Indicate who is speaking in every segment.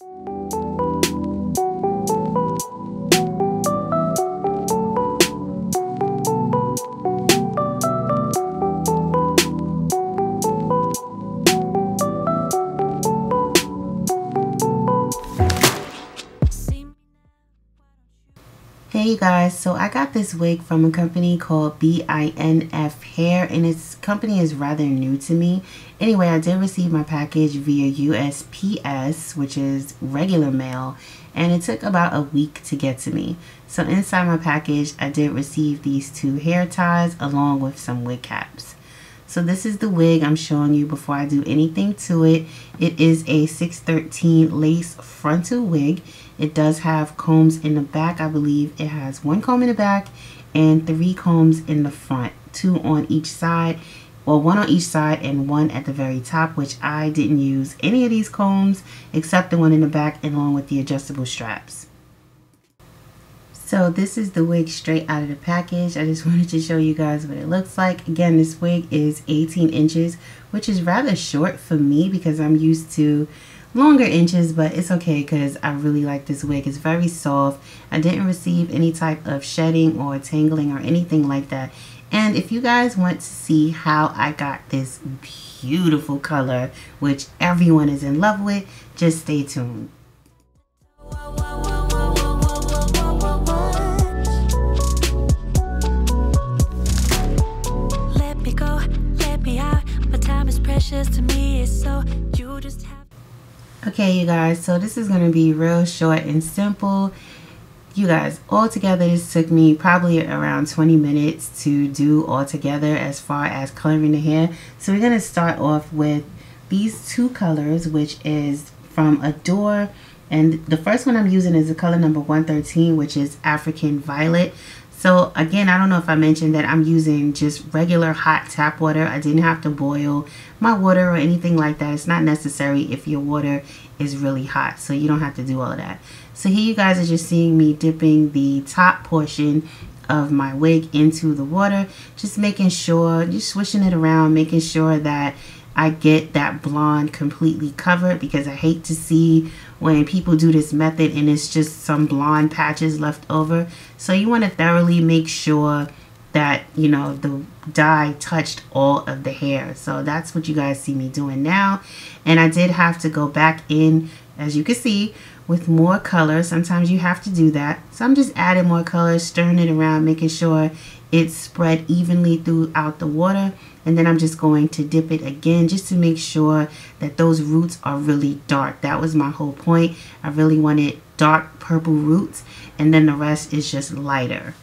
Speaker 1: Hey you guys, so I got this wig from a company called Binfhair, and its company is rather new to me. Anyway, I did receive my package via USPS, which is regular mail, and it took about a week to get to me. So inside my package, I did receive these 2 hair ties along with some wig caps. So this is the wig I'm showing you before I do anything to it. It is a 613 lace frontal wig. It does have combs in the back. I believe it has 1 comb in the back and 3 combs in the front. 2 on each side, or 1 on each side and 1 at the very top, which I didn't use any of these combs except the one in the back along with the adjustable straps. So this is the wig straight out of the package. I just wanted to show you guys what it looks like. Again, this wig is 18 inches, which is rather short for me because I'm used to longer inches, but it's okay because I really like this wig. It's very soft. I didn't receive any type of shedding or tangling or anything like that. And if you guys want to see how I got this beautiful color, which everyone is in love with, just stay tuned. To me, so you just have. Okay you guys, so this is going to be real short and simple. You guys, altogether this took me probably around 20 minutes to do altogether as far as coloring the hair. So we're going to start off with these 2 colors, which is from Adore, and the first one I'm using is the color number 113, which is African Violet. So again, I don't know if I mentioned that I'm using just regular hot tap water. I didn't have to boil my water or anything like that. It's not necessary if your water is really hot, so you don't have to do all of that. So here you guys are just seeing me dipping the top portion of my wig into the water, just making sure, just swishing it around, making sure that I get that blonde completely covered, because I hate to see when people do this method and it's just some blonde patches left over. So you want to thoroughly make sure that, you know, the dye touched all of the hair. So that's what you guys see me doing now. And I did have to go back in, as you can see, with more color. Sometimes you have to do that. So I'm just adding more color, stirring it around, making sure it's spread evenly throughout the water. And then I'm just going to dip it again just to make sure that those roots are really dark. That was my whole point. I really wanted dark purple roots, and then the rest is just lighter.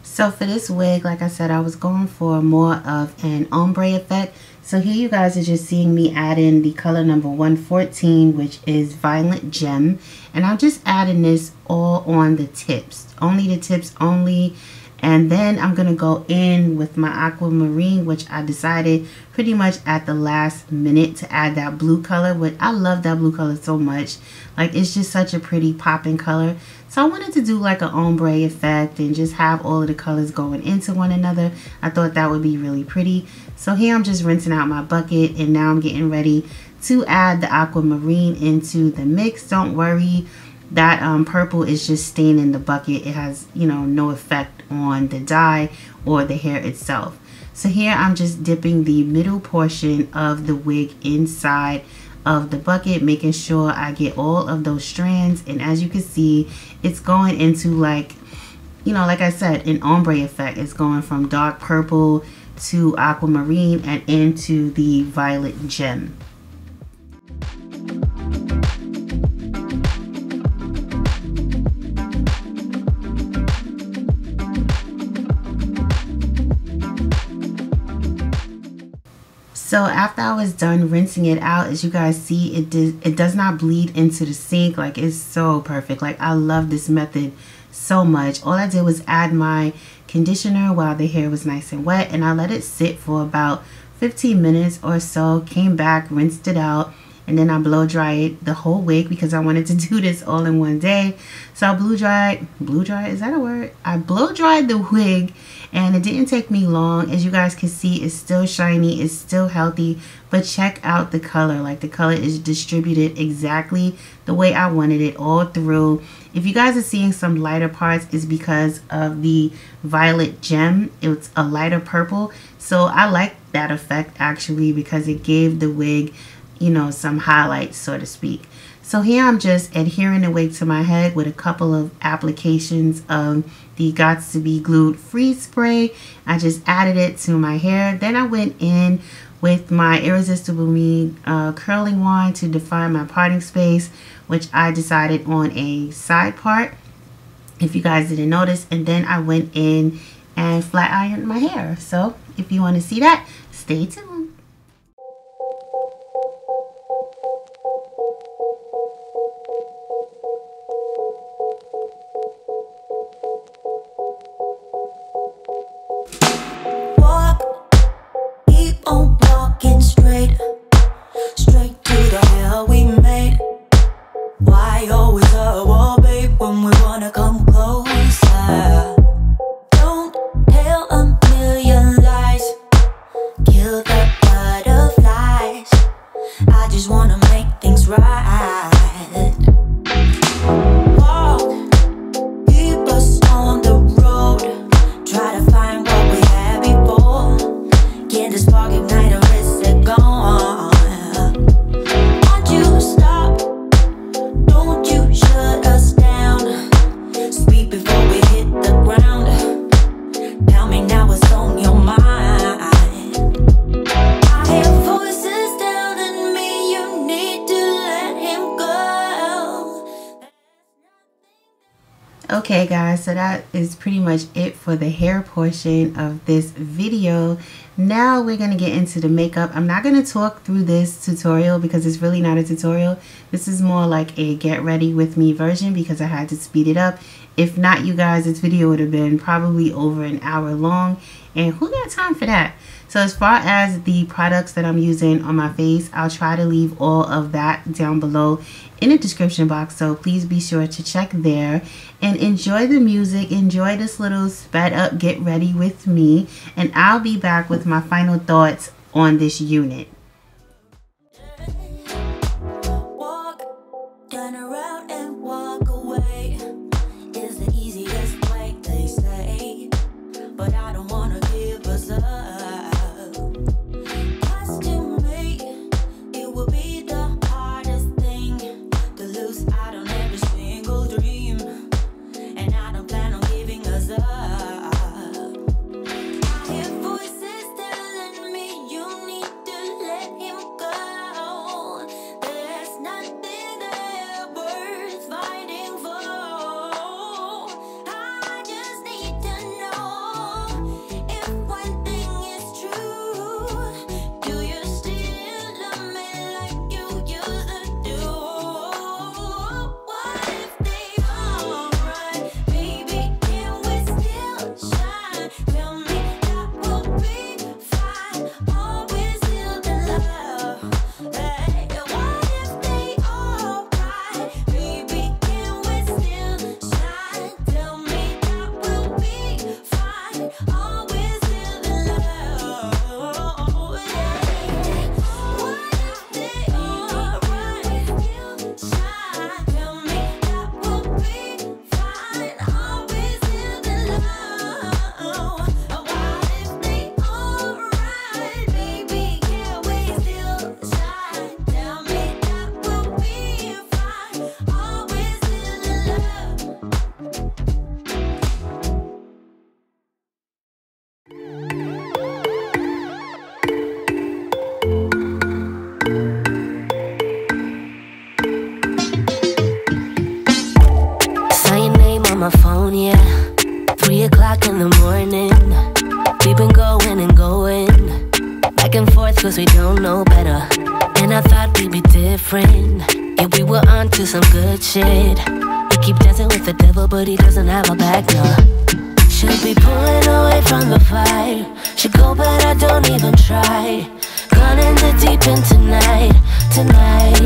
Speaker 1: So for this wig, like I said, I was going for more of an ombre effect. So here you guys are just seeing me add in the color number 114, which is Violet Gem. And I'm just adding this all on the tips. Only the tips only. And then I'm going to go in with my aquamarine, which I decided pretty much at the last minute to add that blue color. But I love that blue color so much. Like, it's just such a pretty popping color. So I wanted to do like an ombre effect and just have all of the colors going into one another. I thought that would be really pretty. So here I'm just rinsing out my bucket, and now I'm getting ready to add the aquamarine into the mix. Don't worry, that purple is just staying in the bucket. It has, you know, no effect on the dye or the hair itself. So here I'm just dipping the middle portion of the wig inside of the bucket, making sure I get all of those strands. And as you can see, it's going into, like, you know, like I said, an ombre effect. It's going from dark purple to aquamarine and into the violet gem. So after I was done rinsing it out, as you guys see, it does not bleed into the sink. Like, it's so perfect. Like, I love this method so much. All I did was add my conditioner while the hair was nice and wet, and I let it sit for about 15 minutes or so. Came back, rinsed it out, and then I blow dried the whole wig because I wanted to do this all in one day. So I blow dried, is that a word? I blow dried the wig, and it didn't take me long. As you guys can see, it's still shiny, it's still healthy, but check out the color. Like, the color is distributed exactly the way I wanted it all through. If you guys are seeing some lighter parts, it's because of the violet gem. It's a lighter purple, so I like that effect actually because it gave the wig, you know, some highlights, so to speak. So here I'm just adhering the wig to my head with a couple of applications of the Gots to Be Glued Freeze Spray. I just added it to my hair. Then I went in with my Irresistible Me curling wand to define my parting space, which I decided on a side part, if you guys didn't notice. And then I went in and flat ironed my hair. So if you want to see that, stay tuned. Okay guys, so that is pretty much it for the hair portion of this video. Now we're going to get into the makeup. I'm not going to talk through this tutorial because it's really not a tutorial. This is more like a get ready with me version because I had to speed it up. If not, you guys, this video would have been probably over an hour long, and who got time for that? So as far as the products that I'm using on my face, I'll try to leave all of that down below in the description box, so please be sure to check there and enjoy the music. Enjoy this little sped up get ready with me, and I'll be back with my final thoughts on this unit.
Speaker 2: Walk, turn around and walk away is the easiest way, they say, but I don't wanna give us up. My phone, yeah, 3 o'clock in the morning. We've been going and going back and forth cause we don't know better. And I thought we'd be different. Yeah, we were on to some good shit. We keep dancing with the devil, but he doesn't have a back, no. Should be pulling away from the fire. Should go, but I don't even try. Gone in the deep end tonight, tonight.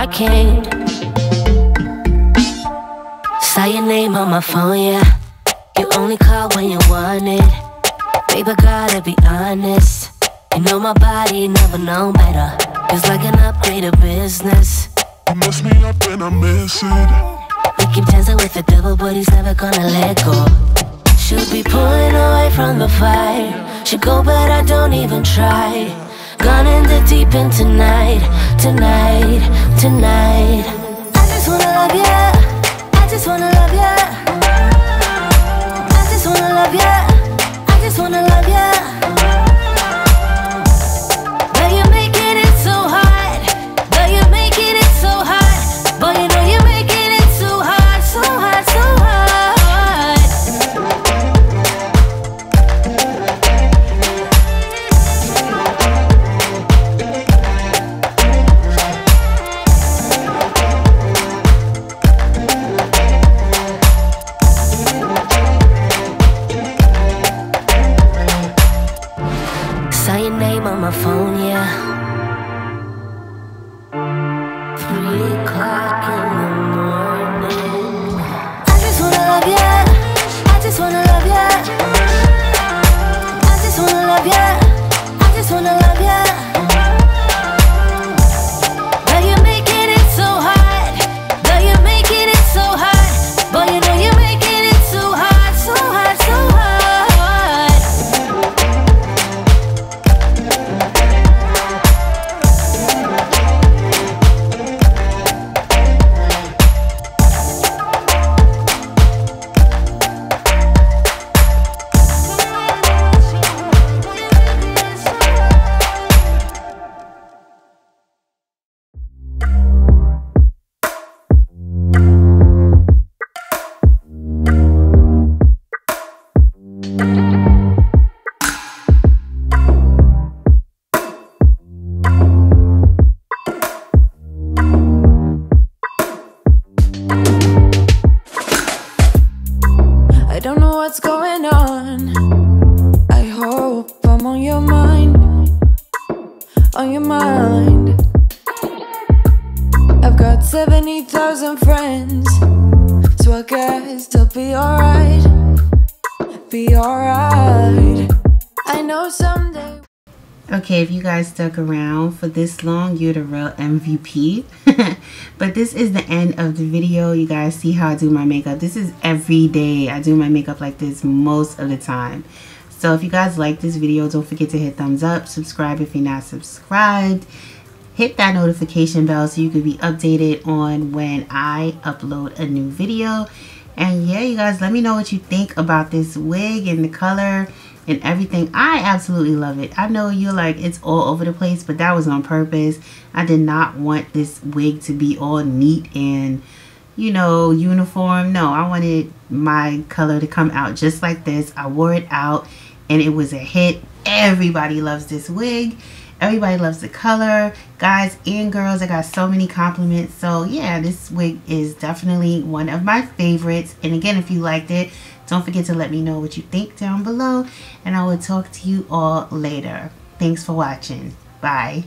Speaker 2: I can't. Saw your name on my phone, yeah. You only call when you want it. Baby, gotta be honest. You know my body never known better. It's like an upgraded business.
Speaker 3: You mess me up and I miss it.
Speaker 2: We keep dancing with the devil, but he's never gonna let go. Should be pulling away from the fire. Should go, but I don't even try. Gone in the deep end tonight, tonight, tonight. I just wanna love ya. I just wanna love ya. I just wanna love ya. I just wanna love ya. But you're making it so hard. But you're making it so hard. But you know you're making it so hard, so hard, so hard. Saw your name on my phone, yeah. 3 o'clock in the morning. I just wanna love ya. I just wanna love ya. I just wanna love ya. I just wanna love ya. But you're making it so hard. But you're making it so hard. But you know you're making it so hard, so hard, so hard. I don't know what's going on. I hope I'm on your mind. On your mind. I've got 70,000 friends, so I guess I'll be alright. Be alright. I know someday.
Speaker 1: Okay, if you guys stuck around for this long, you're the real MVP. But this is the end of the video. You guys see how I do my makeup. This is every day. I do my makeup like this most of the time. So if you guys like this video, don't forget to hit thumbs up. Subscribe if you're not subscribed. Hit that notification bell so you can be updated on when I upload a new video. And yeah, you guys, let me know what you think about this wig and the color and everything. I absolutely love it. I know you're like, it's all over the place, but that was on purpose. I did not want this wig to be all neat and, you know, uniform. No, I wanted my color to come out just like this. I wore it out and it was a hit. Everybody loves this wig. Everybody loves the color. Guys and girls, I got so many compliments. So yeah, this wig is definitely one of my favorites. And again, if you liked it, don't forget to let me know what you think down below. And I will talk to you all later. Thanks for watching. Bye.